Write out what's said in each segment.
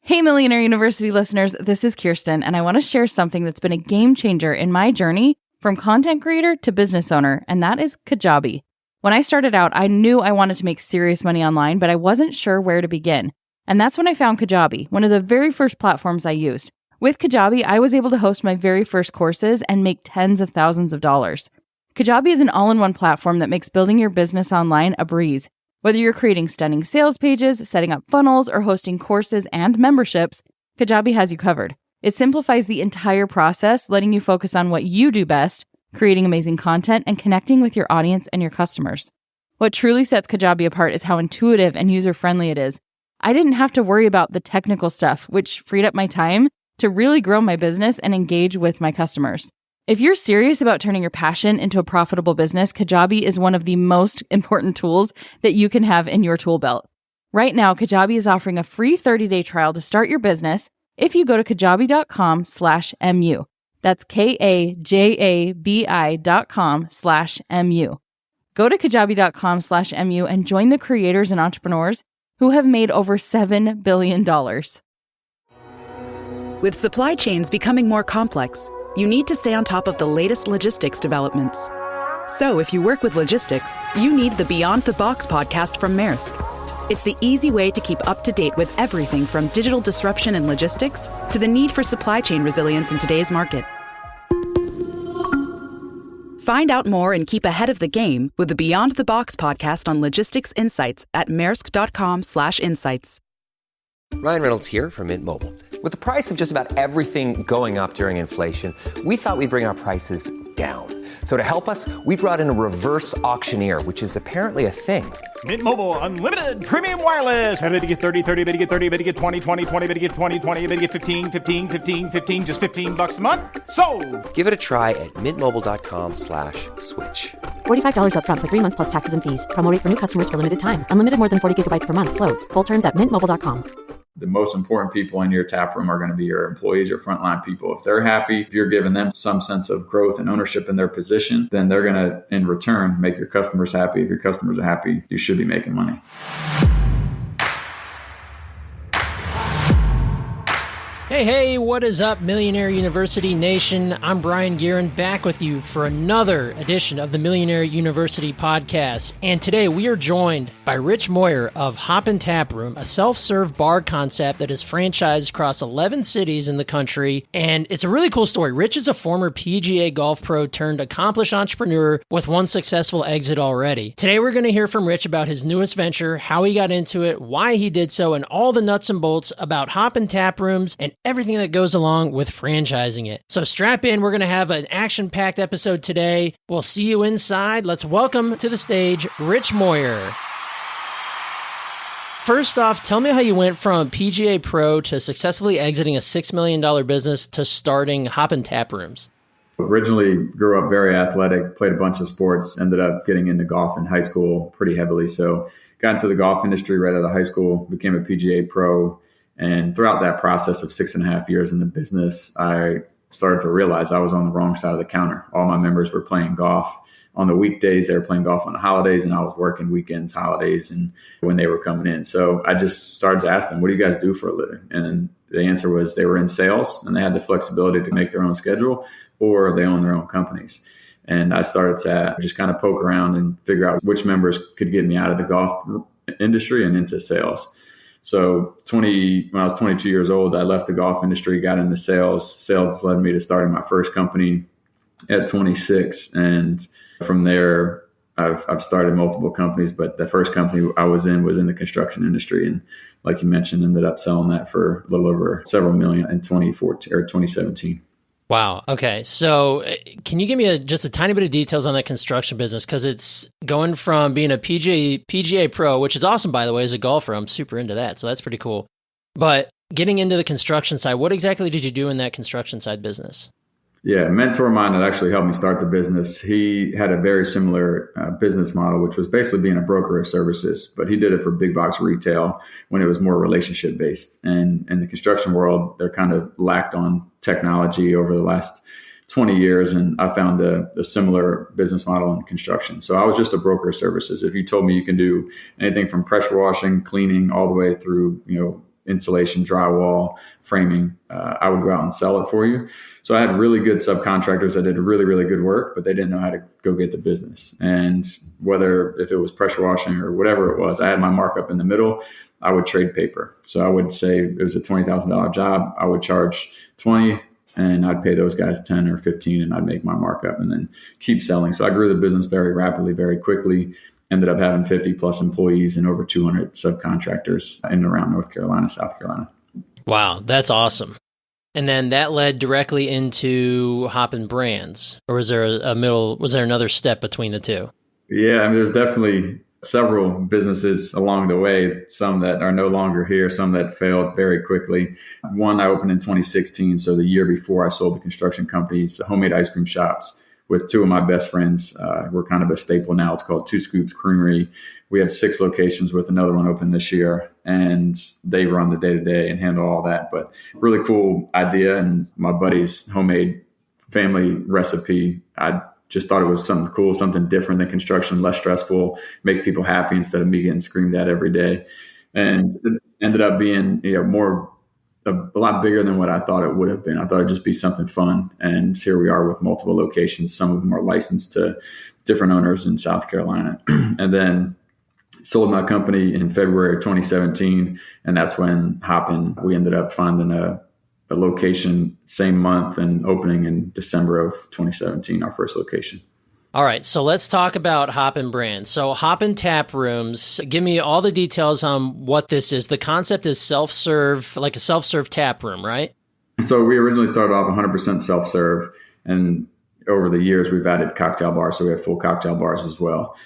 Hey, Millionaire University listeners, this is Kirsten, and I want to share something that's been a game changer in my journey from content creator to business owner, and that is Kajabi. When I started out, I knew I wanted to make serious money online, but I wasn't sure where to begin. And that's when I found Kajabi, one of the very first platforms I used. With Kajabi, I was able to host my very first courses and make tens of thousands of dollars. Kajabi is an all-in-one platform that makes building your business online a breeze. Whether you're creating stunning sales pages, setting up funnels, or hosting courses and memberships, Kajabi has you covered. It simplifies the entire process, letting you focus on what you do best, creating amazing content and connecting with your audience and your customers. What truly sets Kajabi apart is how intuitive and user-friendly it is. I didn't have to worry about the technical stuff, which freed up my time to really grow my business and engage with my customers. If you're serious about turning your passion into a profitable business, Kajabi is one of the most important tools that you can have in your tool belt. Right now, Kajabi is offering a free 30-day trial to start your business if you go to kajabi.com/MU. That's KAJABI.com/MU. Go to kajabi.com/MU and join the creators and entrepreneurs who have made over $7 billion. With supply chains becoming more complex, you need to stay on top of the latest logistics developments. So if you work with logistics, you need the Beyond the Box podcast from Maersk. It's the easy way to keep up to date with everything from digital disruption in logistics to the need for supply chain resilience in today's market. Find out more and keep ahead of the game with the Beyond the Box podcast on logistics insights at maersk.com/insights. Ryan Reynolds here from Mint Mobile. With the price of just about everything going up during inflation, we thought we'd bring our prices down. So to help us, we brought in a reverse auctioneer, which is apparently a thing. Mint Mobile Unlimited Premium Wireless. How to get 30, 30, bit to get 30, bit to get 20, 20, 20, bit to get 20, 20, bit to get 15, 15, 15, 15, just $15 a month? Sold! Give it a try at mintmobile.com/switch. $45 up front for 3 months plus taxes and fees. Promo rate for new customers for limited time. Unlimited more than 40 gigabytes per month. Slows full terms at mintmobile.com. The most important people in your tap room are going to be your employees, your frontline people. If they're happy, if you're giving them some sense of growth and ownership in their position, then they're going to, in return, make your customers happy. If your customers are happy, you should be making money. Hey, what is up, Millionaire University Nation? I'm Brien Gearin, back with you for another edition of the Millionaire University Podcast. And today we are joined by Rich Moyer of Hoppin Taproom, a self-serve bar concept that is franchised across 11 cities in the country. And it's a really cool story. Rich is a former PGA Golf Pro turned accomplished entrepreneur with one successful exit already. Today we're going to hear from Rich about his newest venture, how he got into it, why he did so, and all the nuts and bolts about Hoppin Taprooms and everything that goes along with franchising it. So strap in. We're going to have an action-packed episode today. We'll see you inside. Let's welcome to the stage, Rich Moyer. First off, tell me how you went from PGA Pro to successfully exiting a $6 million business to starting Hoppin Taprooms. Originally grew up very athletic, played a bunch of sports, ended up getting into golf in high school pretty heavily. So got into the golf industry right out of high school, became a PGA Pro. And throughout that process of 6.5 years in the business, I started to realize I was on the wrong side of the counter. All my members were playing golf on the weekdays. They were playing golf on the holidays, and I was working weekends, holidays, and when they were coming in. So I just started to ask them, what do you guys do for a living? And the answer was they were in sales, and they had the flexibility to make their own schedule, or they own their own companies. And I started to just kind of poke around and figure out which members could get me out of the golf industry and into sales. So when I was 22 years old, I left the golf industry, got into sales. Sales led me to starting my first company at 26. And from there, I've started multiple companies, but the first company I was in the construction industry. And like you mentioned, ended up selling that for a little over several million in 2014 or 2017. Wow. Okay. So can you give me just a tiny bit of details on that construction business? Because it's going from being a PGA Pro, which is awesome, by the way, as a golfer. I'm super into that. So that's pretty cool. But getting into the construction side, what exactly did you do in that construction side business? Yeah, a mentor of mine that actually helped me start the business, he had a very similar business model, which was basically being a broker of services, but he did it for big box retail when it was more relationship based. And in the construction world, they're kind of lacked on technology over the last 20 years. And I found a similar business model in construction. So I was just a broker of services. If you told me you can do anything from pressure washing, cleaning, all the way through, insulation, drywall, framing, I would go out and sell it for you. So I had really good subcontractors that did really, really good work, but they didn't know how to go get the business. And if it was pressure washing or whatever it was, I had my markup in the middle. I would trade paper. So I would say it was a $20,000 job. I would charge 20 and I'd pay those guys 10 or 15 and I'd make my markup and then keep selling. So I grew the business very rapidly, very quickly. Ended up having 50 plus employees and over 200 subcontractors in and around North Carolina, South Carolina. Wow, that's awesome. And then that led directly into Hoppin Brands, or was there another step between the two? Yeah, I mean, there's definitely several businesses along the way, some that are no longer here, some that failed very quickly. One I opened in 2016, so the year before I sold the construction companies, homemade ice cream shops with two of my best friends. We're kind of a staple now. It's called Two Scoops Creamery. We have 6 locations with another one open this year, and they run the day-to-day and handle all that. But really cool idea, and my buddy's homemade family recipe. I just thought it was something cool, something different than construction, less stressful, make people happy instead of me getting screamed at every day. And it ended up being, a lot bigger than what I thought it would have been. I thought it'd just be something fun. And here we are with multiple locations. Some of them are licensed to different owners in South Carolina. And then sold my company in February of 2017. And that's when Hoppin, we ended up finding a location same month and opening in December of 2017, our first location. All right, so let's talk about Hoppin Brands. So Hoppin Taprooms, give me all the details on what this is. The concept is self-serve, like a self-serve tap room, right? So we originally started off 100% self-serve, and over the years we've added cocktail bars, so we have full cocktail bars as well.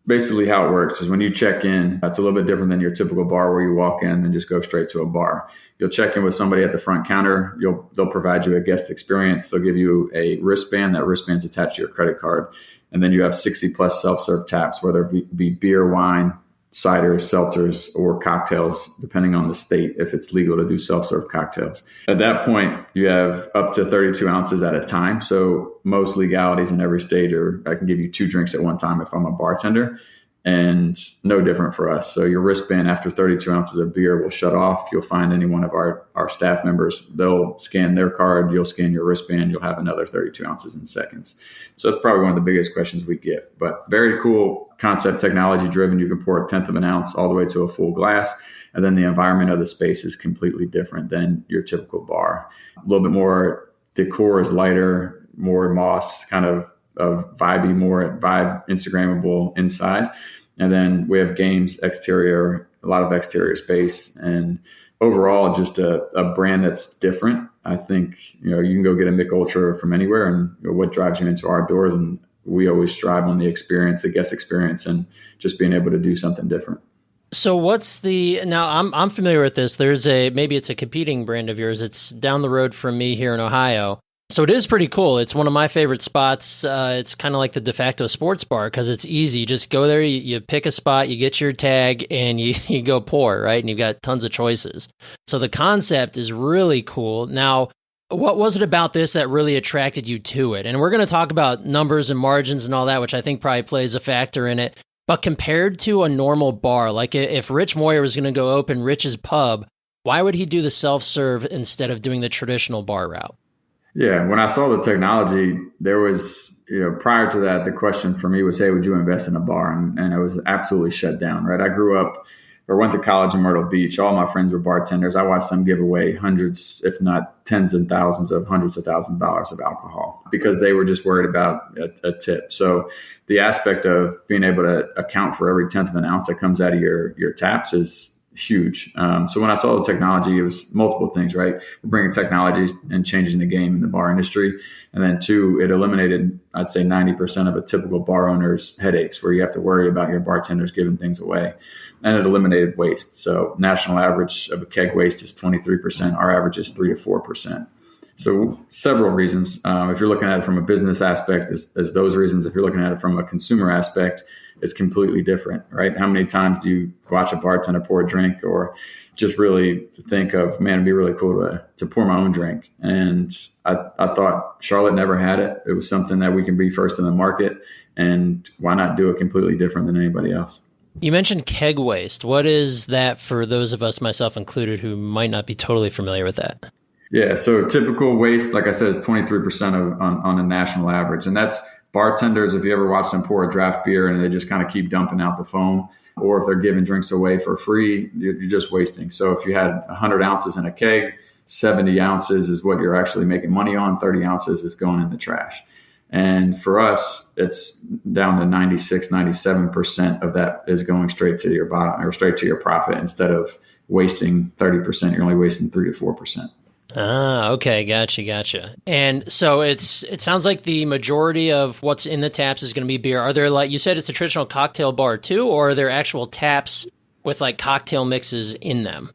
Basically how it works is when you check in, it's a little bit different than your typical bar where you walk in and then just go straight to a bar. You'll check in with somebody at the front counter. They'll provide you a guest experience. They'll give you a wristband. That wristband's attached to your credit card. And then you have 60 plus self-serve taps, whether it be beer, wine, cider, seltzers, or cocktails, depending on the state, if it's legal to do self-serve cocktails. At that point, you have up to 32 ounces at a time. So most legalities in every state I can give you 2 drinks at one time if I'm a bartender, and no different for us. So your wristband after 32 ounces of beer will shut off. You'll find any one of our staff members, they'll scan their card, you'll scan your wristband, you'll have another 32 ounces in seconds. So that's probably one of the biggest questions we get, but very cool concept, technology driven. You can pour 1/10 of an ounce all the way to a full glass. And then the environment of the space is completely different than your typical bar. A little bit more decor is lighter, more moss, kind of vibey, more vibe Instagrammable inside. And then we have games, exterior, a lot of exterior space, and overall just a brand that's different. I think, you can go get a Mick Ultra from anywhere, and what drives you into our doors. And we always strive on the experience, the guest experience, and just being able to do something different. So now I'm familiar with this. Maybe it's a competing brand of yours. It's down the road from me here in Ohio. So it is pretty cool. It's one of my favorite spots. It's kind of like the de facto sports bar because it's easy. You just go there, you pick a spot, you get your tag, and you go pour, right? And you've got tons of choices. So the concept is really cool. Now, what was it about this that really attracted you to it? And we're going to talk about numbers and margins and all that, which I think probably plays a factor in it. But compared to a normal bar, like if Rich Moyer was going to go open Rich's Pub, why would he do the self-serve instead of doing the traditional bar route? Yeah, when I saw the technology, there was, prior to that, the question for me was, hey, would you invest in a bar? And it was absolutely shut down, right? I grew up or went to college in Myrtle Beach. All my friends were bartenders. I watched them give away hundreds, if not tens and thousands of hundreds of thousands of dollars of alcohol because they were just worried about a tip. So the aspect of being able to account for every 1/10 of an ounce that comes out of your taps is huge. So when I saw the technology, it was multiple things, right? We're bringing technology and changing the game in the bar industry. And then 2, it eliminated, I'd say 90% of a typical bar owner's headaches where you have to worry about your bartenders giving things away. And it eliminated waste. So national average of a keg waste is 23%. Our average is 3 to 4%. So several reasons. If you're looking at it from a business aspect, as those reasons. If you're looking at it from a consumer aspect, it's completely different, right? How many times do you watch a bartender pour a drink or just really think of, man, it'd be really cool to pour my own drink? And I thought Charlotte never had it. It was something that we can be first in the market, and why not do it completely different than anybody else? You mentioned keg waste. What is that for those of us, myself included, who might not be totally familiar with that? Yeah, so typical waste, like I said, is 23% on a national average. And that's bartenders, if you ever watch them pour a draft beer and they just kind of keep dumping out the foam, or if they're giving drinks away for free, you're just wasting. So if you had 100 ounces in a keg, 70 ounces is what you're actually making money on, 30 ounces is going in the trash. And for us, it's down to 96, 97% of that is going straight to your bottom or straight to your profit. Instead of wasting 30%, you're only wasting 3 to 4%. Ah, okay. Gotcha. And so it sounds like the majority of what's in the taps is going to be beer. Are there, like you said, it's a traditional cocktail bar too, or are there actual taps with like cocktail mixes in them?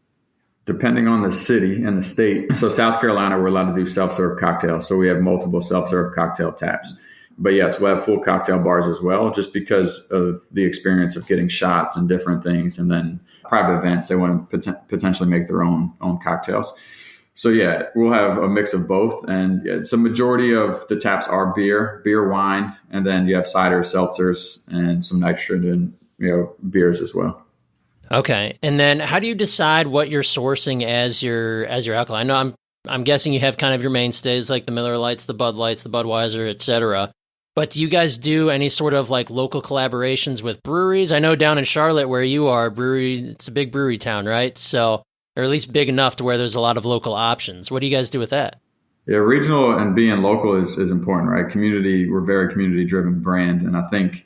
Depending on the city and the state. So South Carolina, we're allowed to do self-serve cocktails. So we have multiple self-serve cocktail taps. But yes, we'll have full cocktail bars as well, just because of the experience of getting shots and different things. And then private events, they want to potentially make their own cocktails. So yeah, we'll have a mix of both. And it's a majority of the taps are beer, wine, and then you have ciders, seltzers, and some nitrogen, beers as well. Okay. And then how do you decide what you're sourcing as your alcohol? I know I'm guessing you have kind of your mainstays like the Miller Lights, the Bud Lights, the Budweiser, et cetera. But do you guys do any sort of like local collaborations with breweries? I know down in Charlotte where you are, it's a big brewery town, right? So, or at least big enough to where there's a lot of local options. What do you guys do with that? Yeah, regional and being local is important, right? We're a very community driven brand. And I think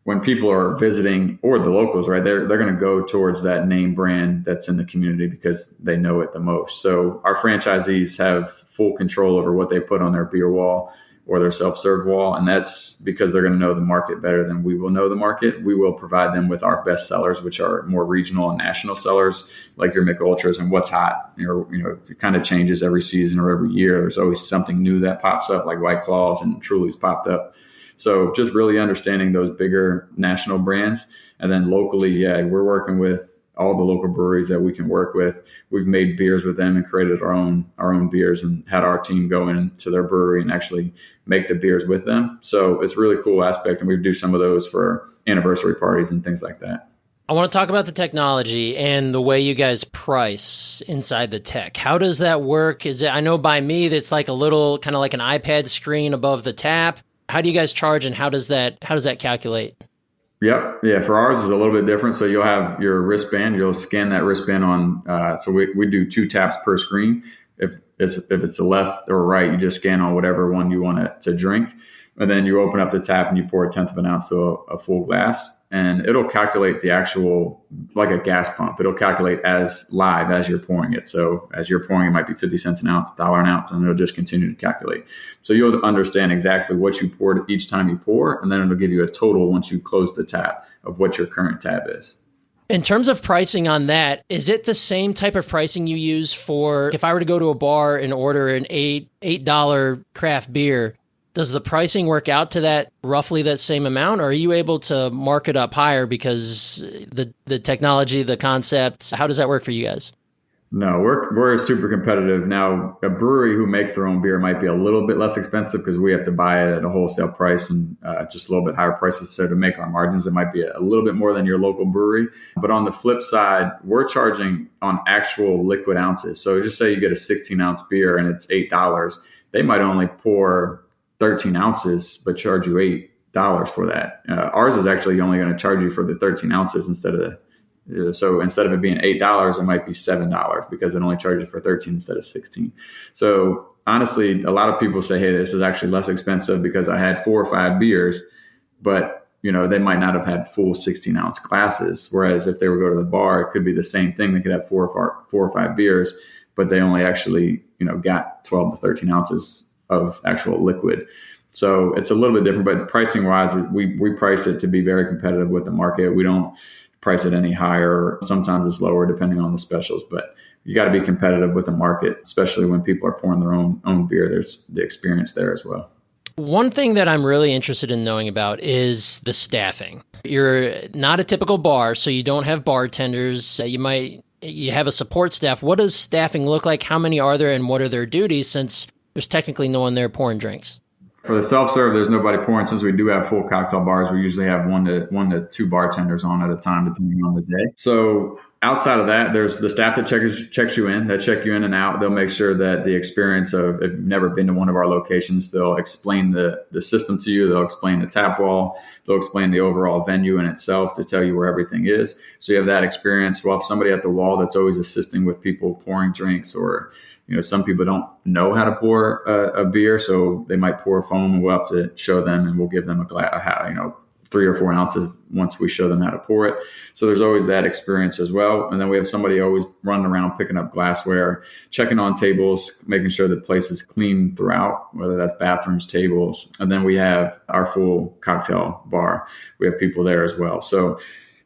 when people are visiting, or the locals, right, they're going to go towards that name brand that's in the community because they know it the most. So our franchisees have full control over what they put on their beer wall or their self-serve wall. And that's because they're going to know the market better than we will know the market. We will provide them with our best sellers, which are more regional and national sellers, like your Mick Ultras and what's hot. It kind of changes every season or every year. There's always something new that pops up, like White Claws and Truly's popped up. So just really understanding those bigger national brands. And then locally, yeah, we're working with all the local breweries that we can work with. We've made beers with them and created our own beers and had our team go into their brewery and actually make the beers with them. So it's a really cool aspect. And we do some of those for anniversary parties and things like that. I want to talk about the technology and the way you guys price inside the tech. How does that work? I know by me, it's like a little kind of like an iPad screen above the tap. How do you guys charge and how does that calculate? Yep. Yeah. For ours is a little bit different. So you'll have your wristband, you'll scan that wristband on, so we do 2 taps per screen. If it's the left or right, you just scan on whatever one you want to drink. And then you open up the tap and you pour 1/10 of an ounce to a full glass. And it'll calculate the actual, like a gas pump. It'll calculate as live as you're pouring it. So as you're pouring, it might be 50 cents an ounce, $1 an ounce, and it'll just continue to calculate. So you'll understand exactly what you poured each time you pour, and then it'll give you a total once you close the tap of what your current tab is. In terms of pricing on that, is it the same type of pricing you use for if I were to go to a bar and order an $8 craft beer? Does the pricing work out to that roughly that same amount, or are you able to mark it up higher because the technology, the concept? How does that work for you guys? No, we're super competitive. Now, a brewery who makes their own beer might be a little bit less expensive because we have to buy it at a wholesale price and just a little bit higher prices. So to make our margins, it might be a little bit more than your local brewery. But on the flip side, we're charging on actual liquid ounces. So just say you get a 16-ounce beer and it's $8. They might only pour 13 ounces, but charge you $8 for that. Ours is actually only going to charge you for the 13 ounces instead of it being $8, it might be $7 because it only charges you for 13 instead of 16. So honestly, a lot of people say, hey, this is actually less expensive because I had 4 or 5 beers, but they might not have had full 16-ounce glasses. Whereas if they were go to the bar, it could be the same thing. They could have 4 or 5 beers, but they only actually, got 12 to 13 ounces of actual liquid. So it's a little bit different, but pricing wise, we price it to be very competitive with the market. We don't price it any higher. Sometimes it's lower depending on the specials, but you got to be competitive with the market, especially when people are pouring their own beer. There's the experience there as well. One thing that I'm really interested in knowing about is the staffing. You're not a typical bar, so you don't have bartenders. You have a support staff. What does staffing look like? How many are there and what are their duties, since there's technically no one there pouring drinks? For the self-serve, there's nobody pouring. Since we do have full cocktail bars, we usually have one to two bartenders on at a time, depending on the day. So outside of that, there's the staff that checks you in, that check you in and out. They'll make sure that the experience of, if you've never been to one of our locations, they'll explain the system to you. They'll explain the tap wall. They'll explain the overall venue in itself to tell you where everything is. So you have that experience. We'll have somebody at the wall that's always assisting with people pouring drinks, or some people don't know how to pour a beer, so they might pour a foam, and we'll have to show them, and we'll give them a glass, 3 or 4 ounces once we show them how to pour it. So there's always that experience as well. And then we have somebody always running around picking up glassware, checking on tables, making sure the place is clean throughout, whether that's bathrooms, tables. And then we have our full cocktail bar. We have people there as well. So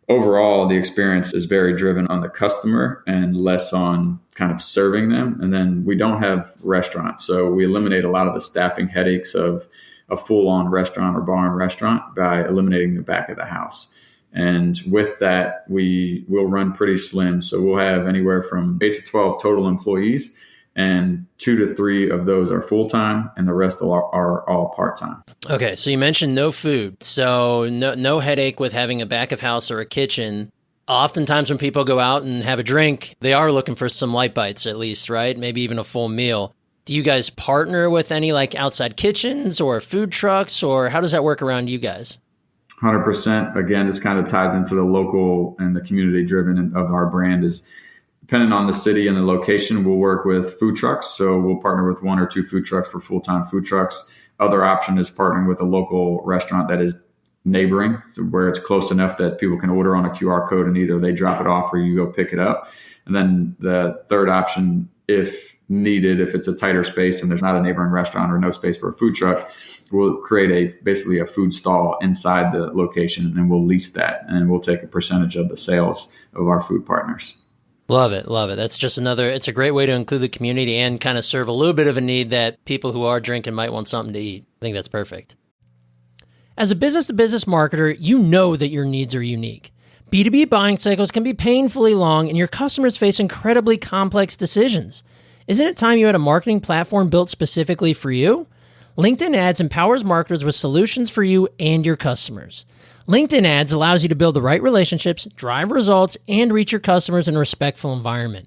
overall, the experience is very driven on the customer and less on kind of serving them. And then we don't have restaurants. So we eliminate a lot of the staffing headaches of a full-on restaurant or bar and restaurant by eliminating the back of the house. And with that, we will run pretty slim. So we'll have anywhere from 8 to 12 total employees, and 2 to 3 of those are full-time, and the rest are all part-time. Okay, so you mentioned no food. So no headache with having a back of house or a kitchen. Oftentimes when people go out and have a drink, they are looking for some light bites at least, right? Maybe even a full meal. Do you guys partner with any like outside kitchens or food trucks, or how does that work around you guys? 100%. Again, this kind of ties into the local and the community driven of our brand. Is depending on the city and the location, we'll work with food trucks. So we'll partner with 1 or 2 food trucks for full-time food trucks. Other option is partnering with a local restaurant that is neighboring, where it's close enough that people can order on a QR code and either they drop it off or you go pick it up. And then the third option, if needed, if it's a tighter space and there's not a neighboring restaurant or no space for a food truck, we'll create basically a food stall inside the location, and we'll lease that, and we'll take a percentage of the sales of our food partners. Love it. Love it. That's just it's a great way to include the community and kind of serve a little bit of a need that people who are drinking might want something to eat. I think that's perfect. As a business-to-business marketer, you know that your needs are unique. B2B buying cycles can be painfully long, and your customers face incredibly complex decisions. Isn't it time you had a marketing platform built specifically for you? LinkedIn Ads empowers marketers with solutions for you and your customers. LinkedIn Ads allows you to build the right relationships, drive results, and reach your customers in a respectful environment.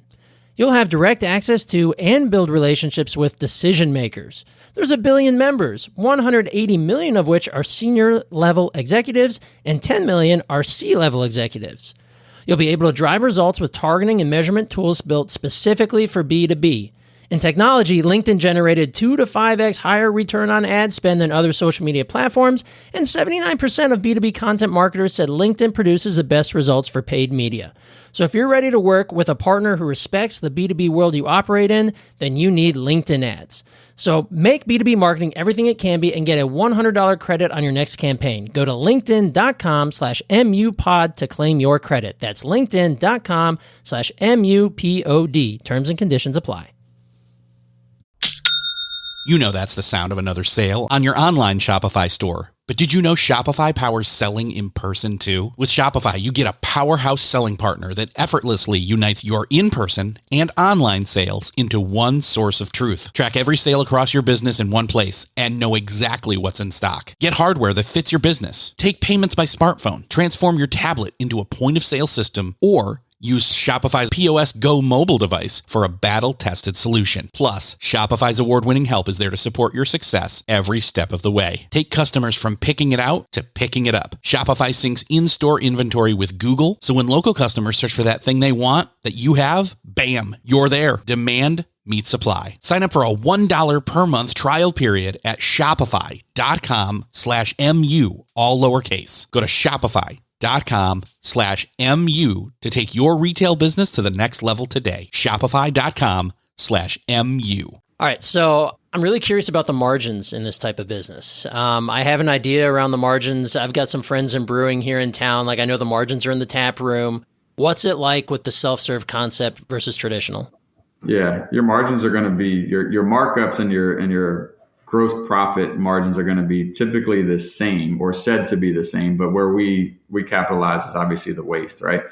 You'll have direct access to and build relationships with decision makers. There's 1 billion members, 180 million of which are senior level executives, and 10 million are C-level executives. You'll be able to drive results with targeting and measurement tools built specifically for B2B. In technology, LinkedIn generated 2 to 5x higher return on ad spend than other social media platforms, and 79% of B2B content marketers said LinkedIn produces the best results for paid media. So if you're ready to work with a partner who respects the B2B world you operate in, then you need LinkedIn Ads. So make B2B marketing everything it can be and get a $100 credit on your next campaign. Go to linkedin.com/MUPod to claim your credit. That's linkedin.com/MUPOD. Terms and conditions apply. You know that's the sound of another sale on your online Shopify store. But did you know Shopify powers selling in person too? With Shopify, you get a powerhouse selling partner that effortlessly unites your in-person and online sales into one source of truth. Track every sale across your business in one place and know exactly what's in stock. Get hardware that fits your business. Take payments by smartphone. Transform your tablet into a point-of-sale system, or use Shopify's POS Go mobile device for a battle-tested solution. Plus, Shopify's award-winning help is there to support your success every step of the way. Take customers from picking it out to picking it up. Shopify syncs in-store inventory with Google, so when local customers search for that thing they want that you have, bam, you're there. Demand meets supply. Sign up for a $1 per month trial period at shopify.com/MU, all lowercase. Go to shopify.com/MU to take your retail business to the next level today. Shopify.com/MU. All right, so I'm really curious about the margins in this type of business. I have an idea around the margins. I've got some friends in brewing here in town. Like, I know the margins are in the tap room. What's it like with the self-serve concept versus traditional? Yeah, your margins are going to be your markups and your gross profit margins are going to be typically the same, or said to be the same, but where we capitalize is obviously the waste, right?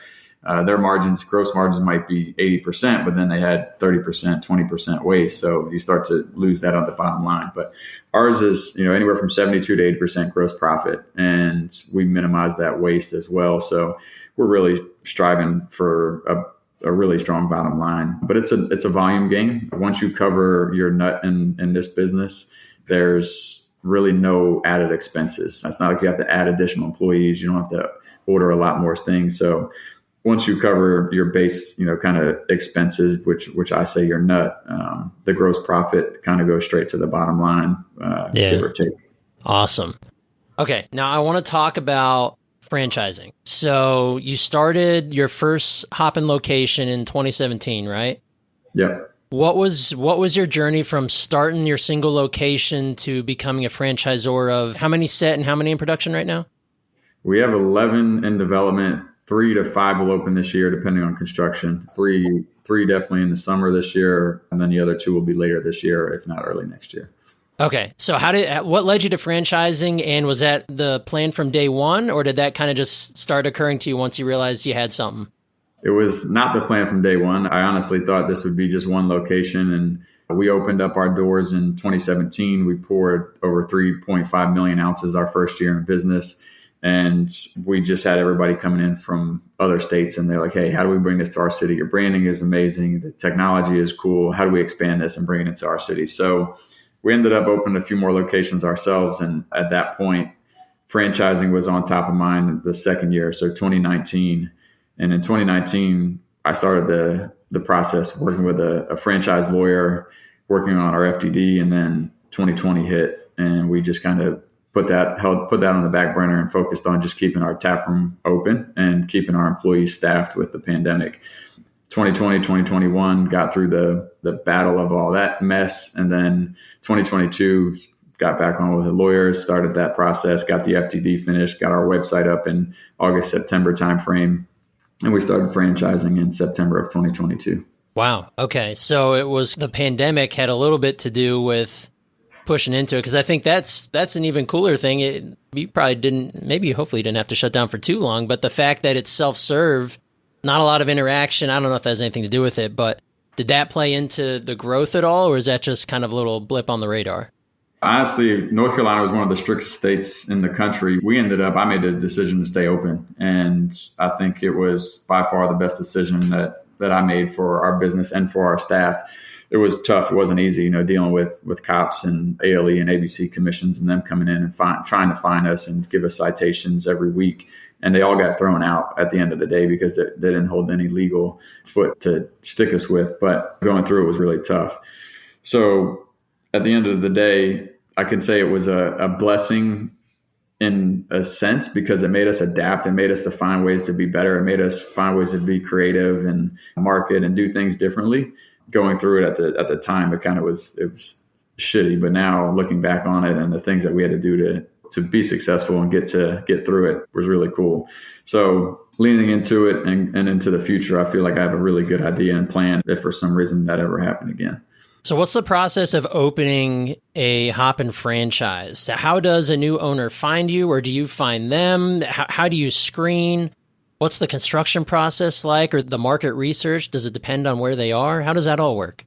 Their margins, gross margins might be 80%, but then they had 30%, 20% waste. So you start to lose that on the bottom line. But ours is, anywhere from 72 to 80% gross profit. And we minimize that waste as well. So we're really striving for a really strong bottom line, but it's a volume game. Once you cover your nut in this business, there's really no added expenses. It's not like you have to add additional employees. You don't have to order a lot more things. So once you cover your base, kind of expenses, which I say your nut, the gross profit kind of goes straight to the bottom line, give or take. Awesome. Okay. Now I want to talk about franchising. So you started your first Hoppin location in 2017, right? Yep. What was your journey from starting your single location to becoming a franchisor of how many set and how many in production right now? We have 11 in development. 3 to 5 will open this year, depending on construction. Three definitely in the summer this year, and then the other 2 will be later this year, if not early next year. Okay. So what led you to franchising, and was that the plan from day one, or did that kind of just start occurring to you once you realized you had something? It was not the plan from day one. I honestly thought this would be just one location, and we opened up our doors in 2017. We poured over 3.5 million ounces our first year in business, and we just had everybody coming in from other states, and they're like, hey, how do we bring this to our city? Your branding is amazing. The technology is cool. How do we expand this and bring it into our city? So we ended up opening a few more locations ourselves. And at that point, franchising was on top of mind the second year, so 2019. And in 2019, I started the process working with a franchise lawyer, working on our FDD, and then 2020 hit, and we just kind of put that on the back burner and focused on just keeping our taproom open and keeping our employees staffed with the pandemic. 2020, 2021 got through the battle of all that mess. And then 2022 got back on with the lawyers, started that process, got the FTD finished, got our website up in August, September timeframe. And we started franchising in September of 2022. Wow. Okay. So it was the pandemic had a little bit to do with pushing into it, because I think that's an even cooler thing. You probably hopefully didn't have to shut down for too long, but the fact that it's self-serve, not a lot of interaction. I don't know if that has anything to do with it, but did that play into the growth at all, or is that just kind of a little blip on the radar? Honestly, North Carolina was one of the strictest states in the country. I made a decision to stay open, and I think it was by far the best decision that I made for our business and for our staff. It was tough. It wasn't easy, dealing with cops and ALE and ABC commissions and them coming in and trying to fine us and give us citations every week. And they all got thrown out at the end of the day because they didn't hold any legal foot to stick us with. But going through it was really tough. So at the end of the day, I could say it was a blessing in a sense, because it made us adapt and made us to find ways to be better. It made us find ways to be creative and market and do things differently. Going through it at the time, it was shitty. But now looking back on it and the things that we had to do to be successful and get through it was really cool. So leaning into it and into the future, I feel like I have a really good idea and plan if for some reason that ever happened again. So what's the process of opening a Hoppin franchise? How does a new owner find you, or do you find them? How do you screen? What's the construction process like, or the market research? Does it depend on where they are? How does that all work?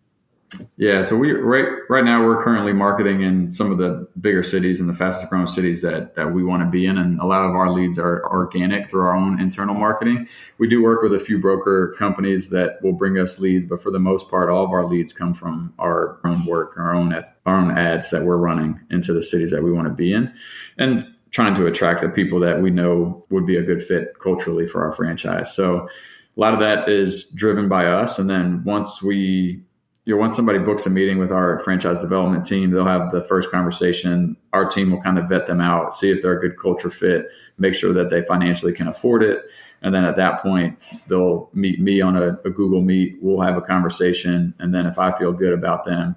Yeah, so right now we're currently marketing in some of the bigger cities and the fastest growing cities that we want to be in. And a lot of our leads are organic through our own internal marketing. We do work with a few broker companies that will bring us leads, but for the most part, all of our leads come from our own work, our own ads that we're running into the cities that we want to be in, and trying to attract the people that we know would be a good fit culturally for our franchise. So a lot of that is driven by us. And then once somebody books a meeting with our franchise development team, they'll have the first conversation. Our team will kind of vet them out, see if they're a good culture fit, make sure that they financially can afford it. And then at that point, they'll meet me on a Google Meet. We'll have a conversation. And then if I feel good about them,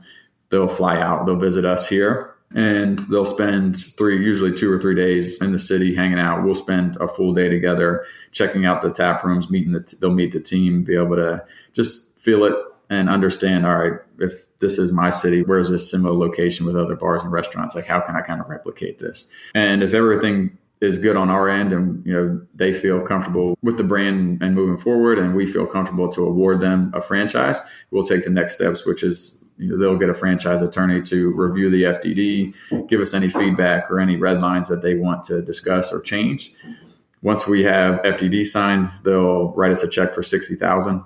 they'll fly out. They'll visit us here, and they'll spend usually 2 or 3 days in the city hanging out. We'll spend a full day together, checking out the tap rooms, they'll meet the team, be able to just feel it and understand, all right, if this is my city, where's this similar location with other bars and restaurants? Like, how can I kind of replicate this? And if everything is good on our end, and they feel comfortable with the brand and moving forward, and we feel comfortable to award them a franchise, we'll take the next steps, which is they'll get a franchise attorney to review the FDD, give us any feedback or any red lines that they want to discuss or change. Once we have FDD signed, they'll write us a check for $60,000,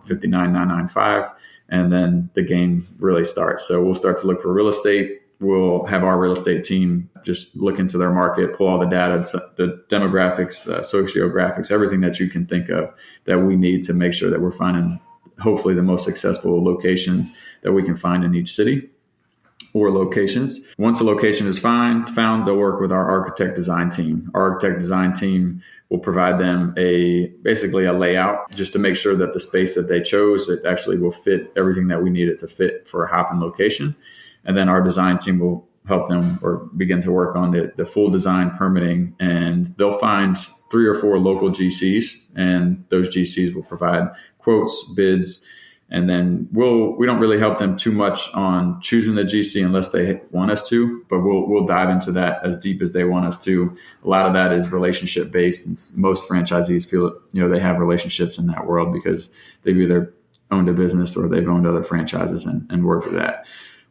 $59,995, and then the game really starts. So we'll start to look for real estate. We'll have our real estate team just look into their market, pull all the data, the demographics, sociographics, everything that you can think of that we need to make sure that we're finding hopefully the most successful location that we can find in each city or locations. Once a location is found, they'll work with our architect design team. Our architect design team will provide them basically a layout just to make sure that the space that they chose, it actually will fit everything that we need it to fit for a Hoppin location. And then our design team will help them or begin to work on the full design permitting, and they'll find 3 or 4 local GCs, and those GCs will provide quotes, bids, and then we don't really help them too much on choosing the GC unless they want us to, but we'll dive into that as deep as they want us to. A lot of that is relationship based, and most franchisees feel they have relationships in that world because they've either owned a business or they've owned other franchises and worked with that.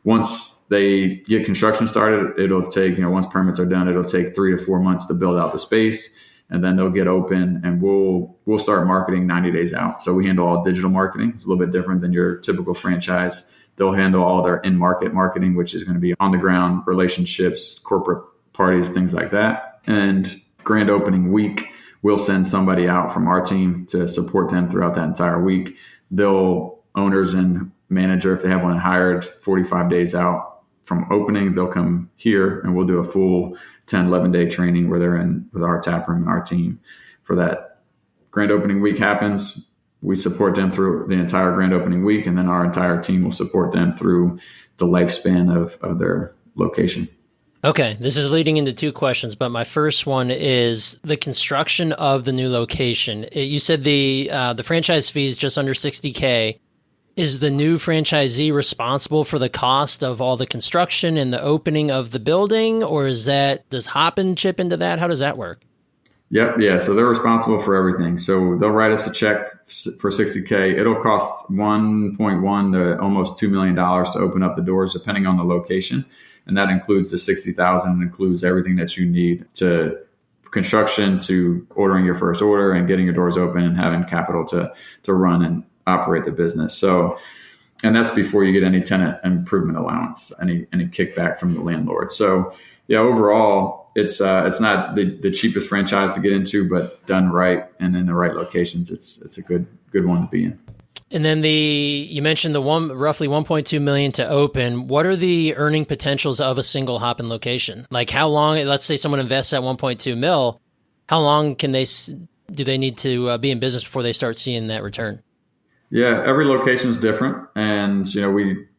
Once they get construction started, it'll take, once permits are done, it'll take 3 to 4 months to build out the space, and then they'll get open, and we'll start marketing 90 days out. So we handle all digital marketing. It's a little bit different than your typical franchise. They'll handle all their in-market marketing, which is going to be on the ground, relationships, corporate parties, things like that. And grand opening week, we'll send somebody out from our team to support them throughout that entire week. Owners and manager, if they have one hired 45 days out from opening, they'll come here and we'll do a full 10, 11-day training where they're in with our taproom and our team for that. Grand opening week happens. We support them through the entire grand opening week, and then our entire team will support them through the lifespan of their location. Okay, this is leading into 2 questions, but my first one is the construction of the new location. You said the franchise fee is just under $60K. Is the new franchisee responsible for the cost of all the construction and the opening of the building, or does Hoppin chip into that? How does that work? Yep. Yeah. So they're responsible for everything. So they'll write us a check for $60K. It'll cost $1.1 to almost $2 million to open up the doors, depending on the location. And that includes the $60,000 and includes everything that you need to construction, to ordering your first order and getting your doors open and having capital to run and operate the business. So, and that's before you get any tenant improvement allowance, any kickback from the landlord. So yeah, overall, it's not the cheapest franchise to get into, but done right and in the right locations, it's a good one to be in. And then you mentioned the roughly $1.2 million to open. What are the earning potentials of a single Hoppin location? Like how long? Let's say someone invests at $1.2 million. How long do they need to be in business before they start seeing that return? Yeah, every location is different, and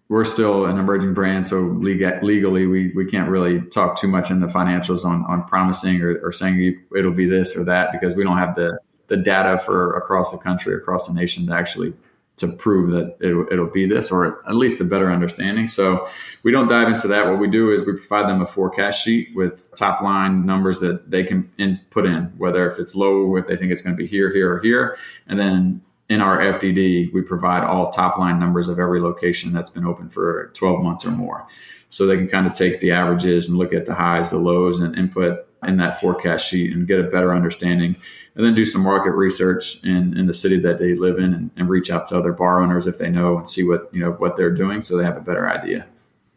we're still an emerging brand, so legally we can't really talk too much in the financials on promising or saying it'll be this or that, because we don't have the data for across the country, across the nation to prove that it'll be this, or at least a better understanding. So we don't dive into that. What we do is we provide them a forecast sheet with top line numbers that they can put in, whether if it's low, if they think it's going to be here, or here, and then in our FDD, we provide all top line numbers of every location that's been open for 12 months or more. So they can kind of take the averages and look at the highs, the lows, and input in that forecast sheet and get a better understanding, and then do some market research in the city that they live in and reach out to other bar owners if they know and see what they're doing so they have a better idea.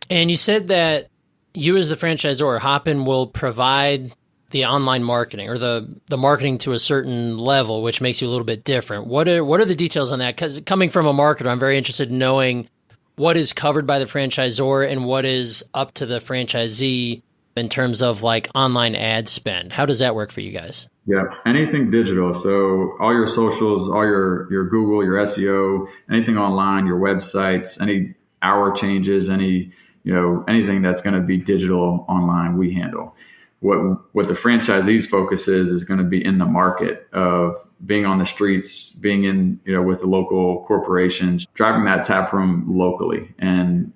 And you said that you as the franchisor, Hoppin will provide the online marketing or the marketing to a certain level, which makes you a little bit different. What are the details on that? Because coming from a marketer, I'm very interested in knowing what is covered by the franchisor and what is up to the franchisee in terms of like online ad spend. How does that work for you guys? Yeah, anything digital. So all your socials, all your Google, your SEO, anything online, your websites, any hour changes, anything that's going to be digital online, we handle. What the franchisee's focus is going to be in the market of being on the streets, being in, with the local corporations, driving that tap room locally and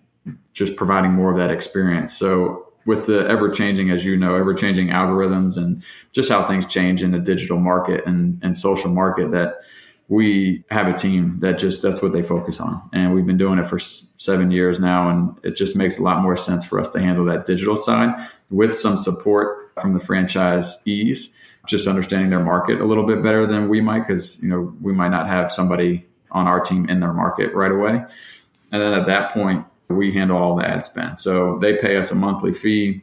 just providing more of that experience. So with the ever-changing, as you know, ever-changing algorithms and just how things change in the digital market and social market, that we have a team that's what they focus on. And we've been doing it for 7 years now. And it just makes a lot more sense for us to handle that digital side with some support from the franchisees, just understanding their market a little bit better than we might, because, we might not have somebody on our team in their market right away. And then at that point, we handle all the ad spend. So they pay us a monthly fee,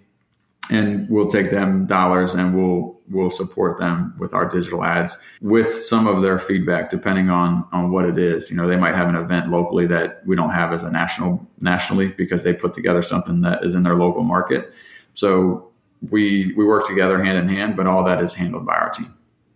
and we'll take them dollars and we'll support them with our digital ads with some of their feedback, depending on what it is. They might have an event locally that we don't have as a nationally, because they put together something that is in their local market. So we work together hand in hand, but all that is handled by our team.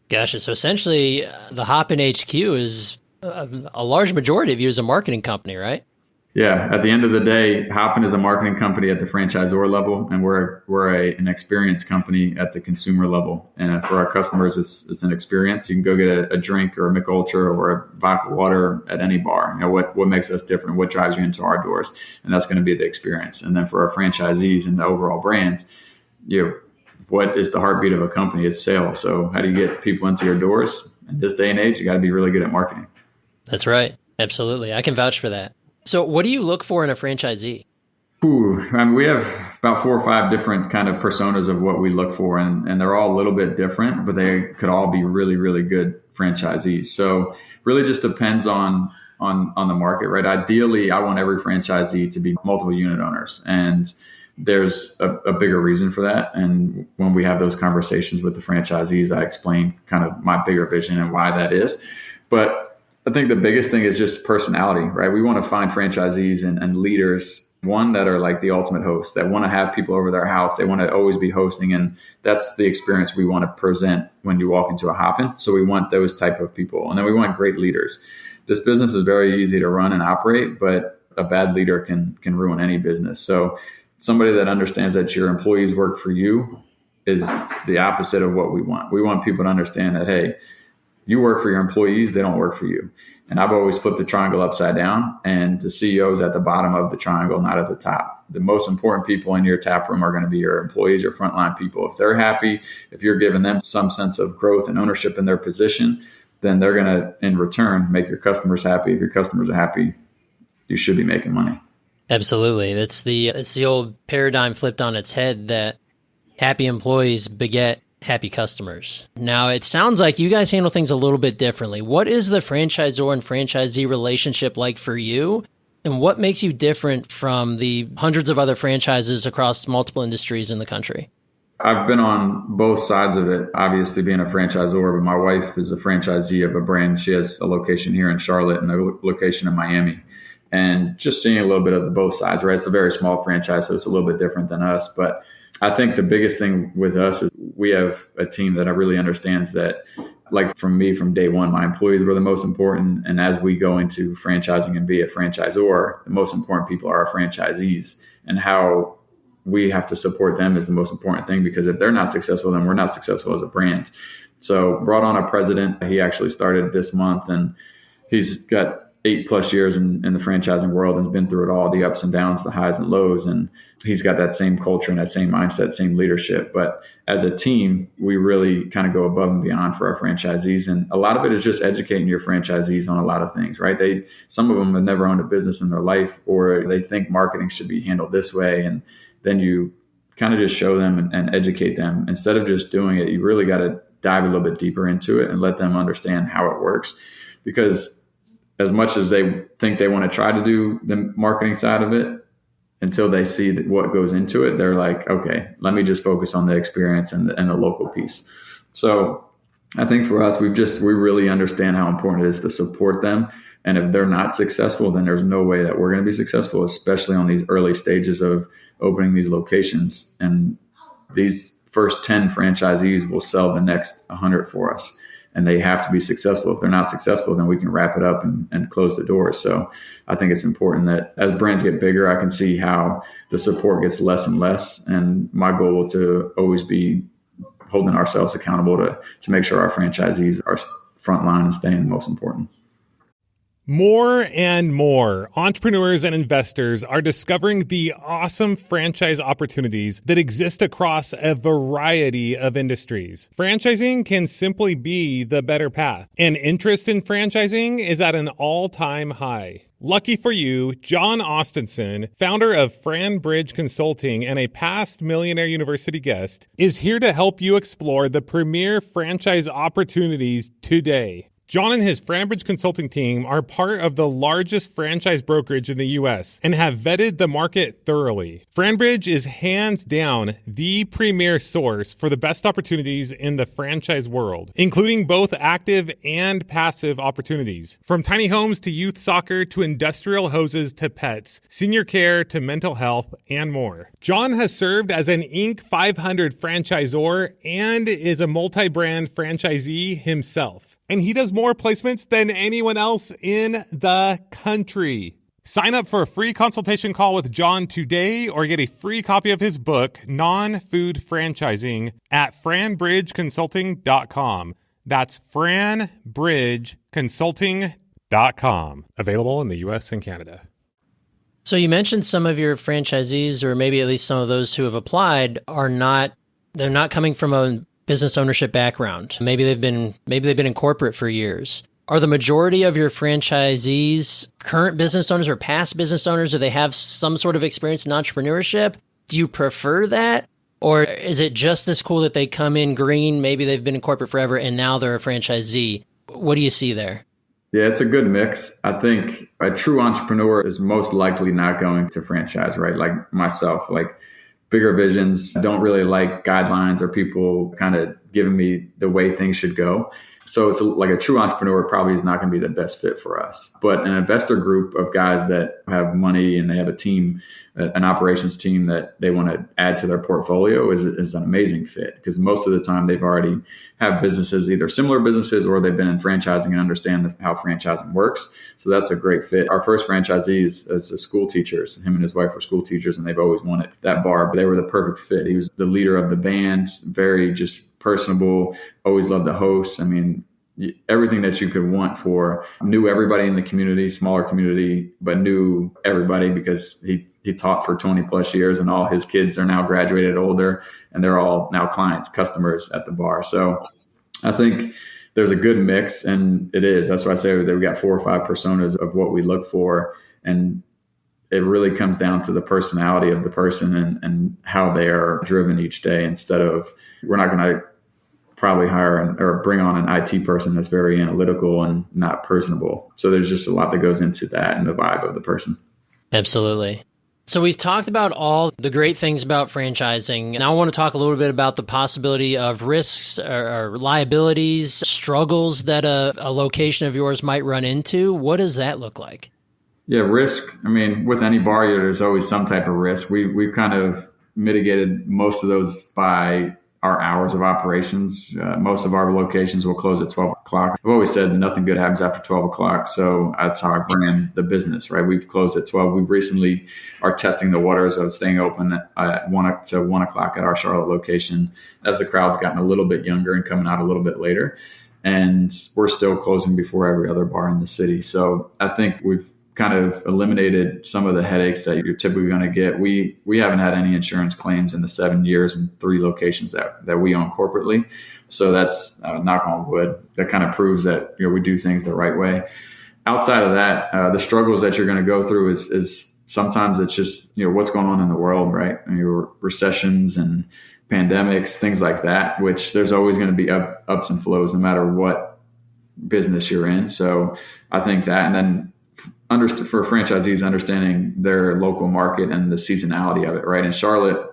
Gotcha. So essentially, the Hoppin HQ is a large majority of you as a marketing company, right? Yeah. At the end of the day, Hoppin is a marketing company at the franchisor level, and we're an experience company at the consumer level. And for our customers, it's an experience. You can go get a drink or a Mick Ultra or a vodka water at any bar. What makes us different? What drives you into our doors? And that's going to be the experience. And then for our franchisees and the overall brand, what is the heartbeat of a company? It's sales. So how do you get people into your doors? In this day and age, you got to be really good at marketing. That's right. Absolutely. I can vouch for that. So what do you look for in a franchisee? We have about 4 or 5 different kind of personas of what we look for, and they're all a little bit different, but they could all be really, really good franchisees. So really just depends on the market, right? Ideally, I want every franchisee to be multiple unit owners, and there's a bigger reason for that. And when we have those conversations with the franchisees, I explain kind of my bigger vision and why that is. But I think the biggest thing is just personality, right? We want to find franchisees and leaders, one, that are like the ultimate host, that want to have people over their house. They want to always be hosting. And that's the experience we want to present when you walk into a Hoppin. So we want those type of people. And then we want great leaders. This business is very easy to run and operate, but a bad leader can ruin any business. So somebody that understands that your employees work for you is the opposite of what we want. We want people to understand that, hey, you work for your employees, they don't work for you. And I've always flipped the triangle upside down, and the CEO is at the bottom of the triangle, not at the top. The most important people in your tap room are going to be your employees, your frontline people. If they're happy, if you're giving them some sense of growth and ownership in their position, then they're going to, in return, make your customers happy. If your customers are happy, you should be making money. Absolutely. It's the old paradigm flipped on its head, that happy employees beget happy customers. Now, it sounds like you guys handle things a little bit differently. What is the franchisor and franchisee relationship like for you? And what makes you different from the hundreds of other franchises across multiple industries in the country? I've been on both sides of it, obviously being a franchisor, but my wife is a franchisee of a brand. She has a location here in Charlotte and a location in Miami. And just seeing a little bit of the both sides, right? It's a very small franchise, so it's a little bit different than us. But I think the biggest thing with us is we have a team that really understands that, like from me, from day one, my employees were the most important. And as we go into franchising and be a franchisor, the most important people are our franchisees, and how we have to support them is the most important thing, because if they're not successful, then we're not successful as a brand. So brought on a president. He actually started this month, and he's got 8+ years in the franchising world and has been through it all, the ups and downs, the highs and lows. And he's got that same culture and that same mindset, same leadership. But as a team, we really kind of go above and beyond for our franchisees. And a lot of it is just educating your franchisees on a lot of things, right? Some of them have never owned a business in their life, or they think marketing should be handled this way. And then you kind of just show them and educate them. Instead of just doing it, you really got to dive a little bit deeper into it and let them understand how it works. Because as much as they think they want to try to do the marketing side of it, until they see what goes into it, they're like, okay, let me just focus on the experience and the local piece. So I think for us, we really understand how important it is to support them. And if they're not successful, then there's no way that we're going to be successful, especially on these early stages of opening these locations. And these first 10 franchisees will sell the next 100 for us. And they have to be successful. If they're not successful, then we can wrap it up and close the doors. So I think it's important that as brands get bigger, I can see how the support gets less and less. And my goal to always be holding ourselves accountable to make sure our franchisees are frontline and staying the most important. More and more entrepreneurs and investors are discovering the awesome franchise opportunities that exist across a variety of industries. Franchising can simply be the better path, and interest in franchising is at an all-time high. Lucky for you, John Austenson, founder of Fran Bridge Consulting and a past Millionaire University guest, is here to help you explore the premier franchise opportunities today. John and his Franbridge Consulting team are part of the largest franchise brokerage in the U.S. and have vetted the market thoroughly. Franbridge is hands down the premier source for the best opportunities in the franchise world, including both active and passive opportunities. From tiny homes to youth soccer to industrial hoses to pets, senior care to mental health, and more. John has served as an Inc. 500 franchisor and is a multi-brand franchisee himself. And he does more placements than anyone else in the country. Sign up for a free consultation call with John today or get a free copy of his book, Non-Food Franchising, at franbridgeconsulting.com. That's franbridgeconsulting.com. Available in the U.S. and Canada. So you mentioned some of your franchisees, or maybe at least some of those who have applied, they're not coming from a business ownership background. Maybe they've been in corporate for years. Are the majority of your franchisees current business owners or past business owners? Do they have some sort of experience in entrepreneurship? Do you prefer that? Or is it just as cool that they come in green, maybe they've been in corporate forever and now they're a franchisee? What do you see there? Yeah, it's a good mix. I think a true entrepreneur is most likely not going to franchise, right? Like myself, like bigger visions. I don't really like guidelines or people kind of giving me the way things should go. So it's like a true entrepreneur probably is not going to be the best fit for us. But an investor group of guys that have money and they have a team, an operations team that they want to add to their portfolio is an amazing fit, because most of the time they've already have businesses, either similar businesses or they've been in franchising and understand how franchising works. So that's a great fit. Our first franchisee is a school teacher. Him and his wife were school teachers and they've always wanted that bar, but they were the perfect fit. He was the leader of the band, very just personable, always loved to host. I mean, everything that you could want for, knew everybody in the community, smaller community, but knew everybody because he taught for 20 plus years and all his kids are now graduated older and they're all now clients, customers at the bar. So I think there's a good mix, and it is. That's why I say that we got 4 or 5 personas of what we look for. And it really comes down to the personality of the person and how they are driven each day, instead of, we're not going to probably hire or bring on an IT person that's very analytical and not personable. So there's just a lot that goes into that and the vibe of the person. Absolutely. So we've talked about all the great things about franchising. Now I want to talk a little bit about the possibility of risks or liabilities, struggles that a location of yours might run into. What does that look like? Yeah, risk. I mean, with any bar, there's always some type of risk. We've kind of mitigated most of those by our hours of operations. Most of our locations will close at 12 o'clock. I've always said that nothing good happens after 12 o'clock. So that's how I ran the business, right? We've closed at 12. We recently are testing the waters of staying open at 1 o'clock at our Charlotte location, as the crowd's gotten a little bit younger and coming out a little bit later. And we're still closing before every other bar in the city. So I think we've kind of eliminated some of the headaches that you're typically going to get. We haven't had any insurance claims in the 7 years and 3 locations that we own corporately. So that's knock on wood. That kind of proves that we do things the right way. Outside of that, the struggles that you're going to go through is sometimes it's just what's going on in the world, right? Recessions and pandemics, things like that. Which there's always going to be ups and flows no matter what business you're in. So I think that, and then for franchisees, understanding their local market and the seasonality of it, right? In Charlotte,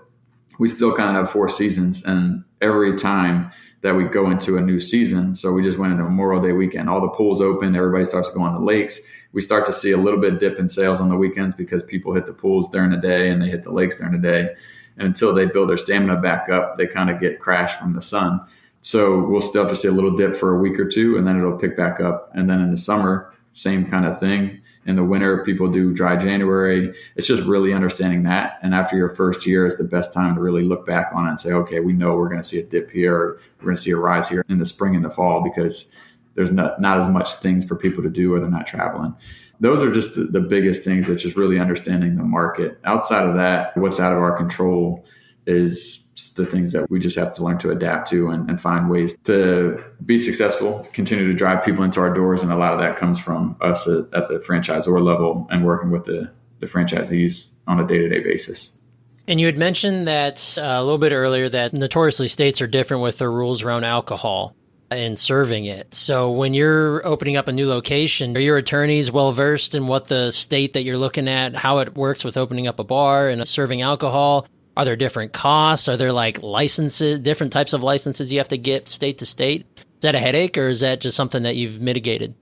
we still kind of have 4 seasons, and every time that we go into a new season, so we just went into Memorial Day weekend, all the pools open, everybody starts to go on the lakes. We start to see a little bit dip in sales on the weekends because people hit the pools during the day and they hit the lakes during the day. And until they build their stamina back up, they kind of get crashed from the sun. So we'll still have to see a little dip for a week or 2, and then it'll pick back up. And then in the summer, same kind of thing. In the winter, people do dry January. It's just really understanding that. And after your first year is the best time to really look back on it and say, okay, we know we're going to see a dip here. Or we're going to see a rise here in the spring and the fall, because there's not as much things for people to do or they're not traveling. Those are just the biggest things. That's just really understanding the market. Outside of that, what's out of our control is the things that we just have to learn to adapt to and find ways to be successful, continue to drive people into our doors. And a lot of that comes from us at the franchisor level and working with the franchisees on a day-to-day basis. And you had mentioned that a little bit earlier that notoriously states are different with their rules around alcohol and serving it. So when you're opening up a new location, are your attorneys well-versed in what the state that you're looking at, how it works with opening up a bar and serving alcohol? Are there different costs? Are there like licenses, different types of licenses you have to get state to state? Is that a headache or is that just something that you've mitigated?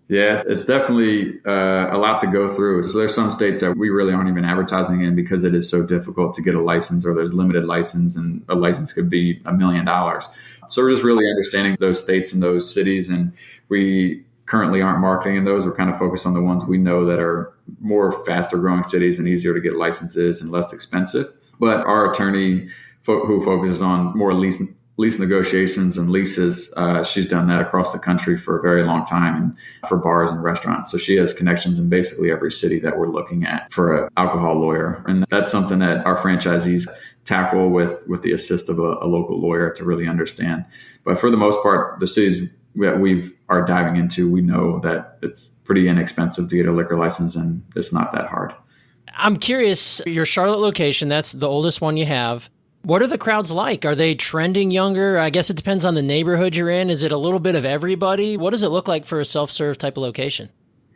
Yeah, it's definitely a lot to go through. So there's some states that we really aren't even advertising in because it is so difficult to get a license, or there's limited license and a license could be $1 million. So we're just really understanding those states and those cities, and we currently aren't marketing in those. We're kind of focused on the ones we know that are more faster growing cities and easier to get licenses and less expensive. But our attorney who focuses on more lease negotiations and leases, she's done that across the country for a very long time and for bars and restaurants. So she has connections in basically every city that we're looking at for an alcohol lawyer. And that's something that our franchisees tackle with the assist of a local lawyer to really understand. But for the most part, the cities that we are diving into, we know that it's pretty inexpensive to get a liquor license and it's not that hard. I'm curious, your Charlotte location, that's the oldest one you have. What are the crowds like? Are they trending younger? I guess it depends on the neighborhood you're in. Is it a little bit of everybody? What does it look like for a self-serve type of location?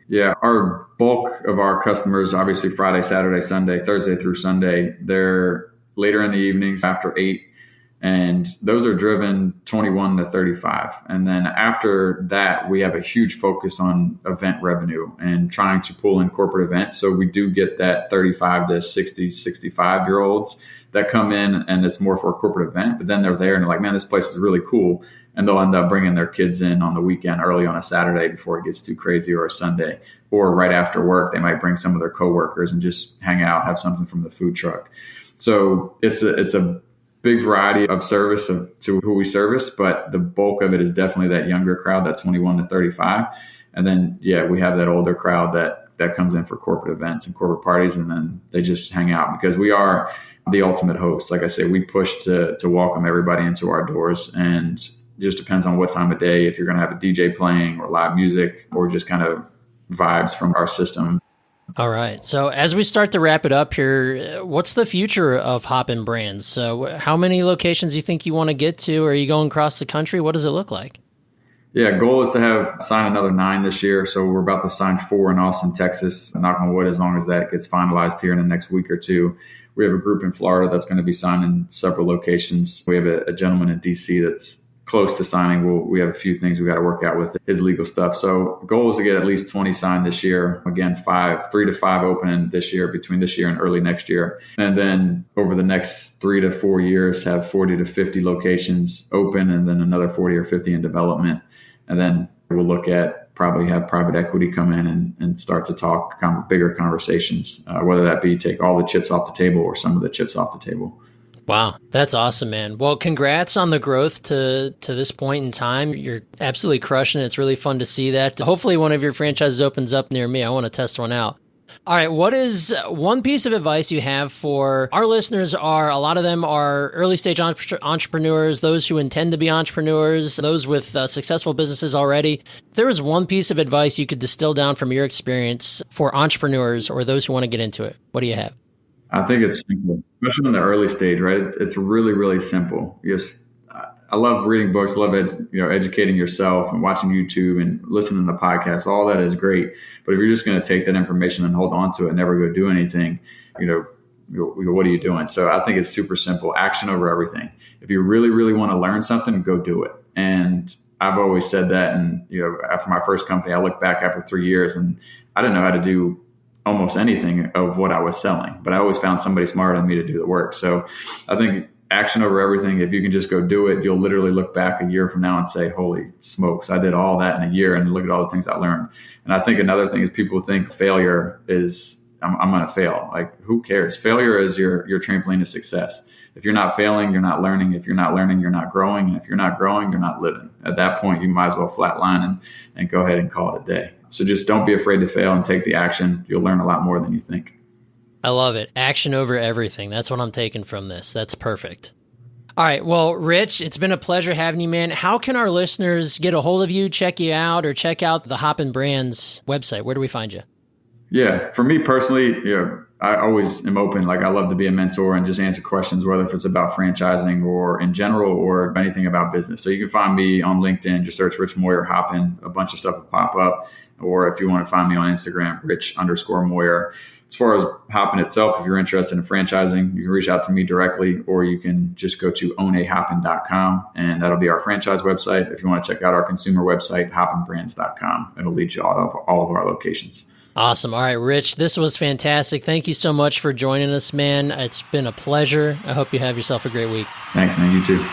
Yeah, our bulk of our customers, obviously Friday, Saturday, Sunday, Thursday through Sunday, they're later in the evenings after 8. And those are driven 21 to 35. And then after that, we have a huge focus on event revenue and trying to pull in corporate events. So we do get that 35 to 60, 65-year-olds that come in, and it's more for a corporate event. But then they're there and they're like, man, this place is really cool. And they'll end up bringing their kids in on the weekend early on a Saturday before it gets too crazy, or a Sunday. Or right after work, they might bring some of their coworkers and just hang out, have something from the food truck. So it's a big variety of service to who we service, but the bulk of it is definitely that younger crowd, that 21 to 35. And then, yeah, we have that older crowd that comes in for corporate events and corporate parties, and then they just hang out because we are the ultimate host. Like I say, we push to welcome everybody into our doors, and it just depends on what time of day, if you're going to have a DJ playing or live music or just kind of vibes from our system. All right. So as we start to wrap it up here, what's the future of Hoppin Brands? So how many locations do you think you want to get to? Are you going across the country? What does it look like? Yeah, goal is to sign another 9 this year. So we're about to sign 4 in Austin, Texas. Knock on wood, as long as that gets finalized here in the next week or two. We have a group in Florida that's going to be signing several locations. We have a gentleman in DC that's close to signing. We have a few things we got to work out with his legal stuff. So goal is to get at least 20 signed this year. Again, 3 to 5 opening this year, between this year and early next year. And then over the next 3 to 4 years, have 40 to 50 locations open, and then another 40 or 50 in development. And then we'll look at probably have private equity come in and start to talk bigger conversations, whether that be take all the chips off the table or some of the chips off the table. Wow, that's awesome, man. Well, congrats on the growth to this point in time. You're absolutely crushing it. It's really fun to see that. Hopefully one of your franchises opens up near me. I want to test one out. All right, what is one piece of advice you have for our listeners? A lot of them are early stage entrepreneurs, those who intend to be entrepreneurs, those with successful businesses already. If there was one piece of advice you could distill down from your experience for entrepreneurs or those who want to get into it, what do you have? I think it's simple, especially in the early stage, right? It's really, really simple. I love reading books, love educating yourself and watching YouTube and listening to podcasts. All that is great. But if you're just going to take that information and hold on to it and never go do anything, what are you doing? So I think it's super simple. Action over everything. If you really, really want to learn something, go do it. And I've always said that. And, after my first company, I look back after 3 years and I didn't know how to do almost anything of what I was selling, but I always found somebody smarter than me to do the work. So I think action over everything. If you can just go do it, you'll literally look back a year from now and say, holy smokes, I did all that in a year, and look at all the things I learned. And I think another thing is people think failure is I'm going to fail. Like, who cares? Failure is your trampoline to success. If you're not failing, you're not learning. If you're not learning, you're not growing. And if you're not growing, you're not living. At that point, you might as well flatline and go ahead and call it a day. So just don't be afraid to fail and take the action. You'll learn a lot more than you think. I love it. Action over everything. That's what I'm taking from this. That's perfect. All right. Well, Rich, it's been a pleasure having you, man. How can our listeners get a hold of you, check you out, or check out the Hoppin Brands website? Where do we find you? Yeah, for me personally, I always am open. Like, I love to be a mentor and just answer questions, whether if it's about franchising or in general or anything about business. So you can find me on LinkedIn, just search Rich Moyer Hoppin, a bunch of stuff will pop up. Or if you want to find me on Instagram, Rich_Moyer. As far as Hoppin itself, if you're interested in franchising, you can reach out to me directly, or you can just go to ownahoppin.com, and that'll be our franchise website. If you want to check out our consumer website, hoppinbrands.com, it'll lead you all of our locations. Awesome. All right, Rich, this was fantastic. Thank you so much for joining us, man. It's been a pleasure. I hope you have yourself a great week. Thanks, man. You too.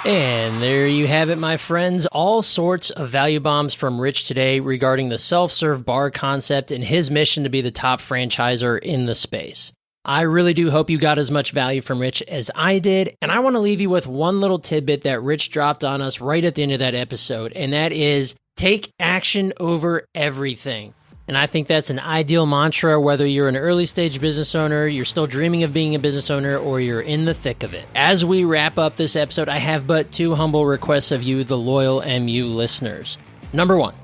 And there you have it, my friends. All sorts of value bombs from Rich today regarding the self-serve bar concept and his mission to be the top franchisor in the space. I really do hope you got as much value from Rich as I did. And I want to leave you with one little tidbit that Rich dropped on us right at the end of that episode. And that is, take action over everything. And I think that's an ideal mantra, whether you're an early stage business owner, you're still dreaming of being a business owner, or you're in the thick of it. As we wrap up this episode, I have but two humble requests of you, the loyal MU listeners. Number one,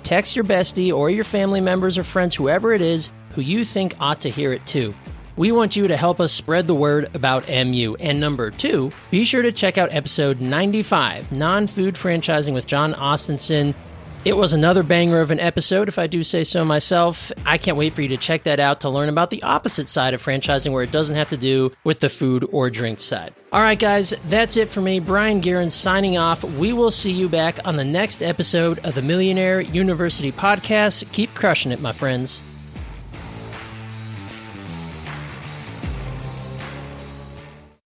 text your bestie or your family members or friends, whoever it is, who you think ought to hear it too. We want you to help us spread the word about MU. And number two, be sure to check out episode 95, Non-Food Franchising with John Austenson. It was another banger of an episode, if I do say so myself. I can't wait for you to check that out to learn about the opposite side of franchising, where it doesn't have to do with the food or drink side. All right, guys, that's it for me. Brien Gearin signing off. We will see you back on the next episode of the Millionaire University Podcast. Keep crushing it, my friends.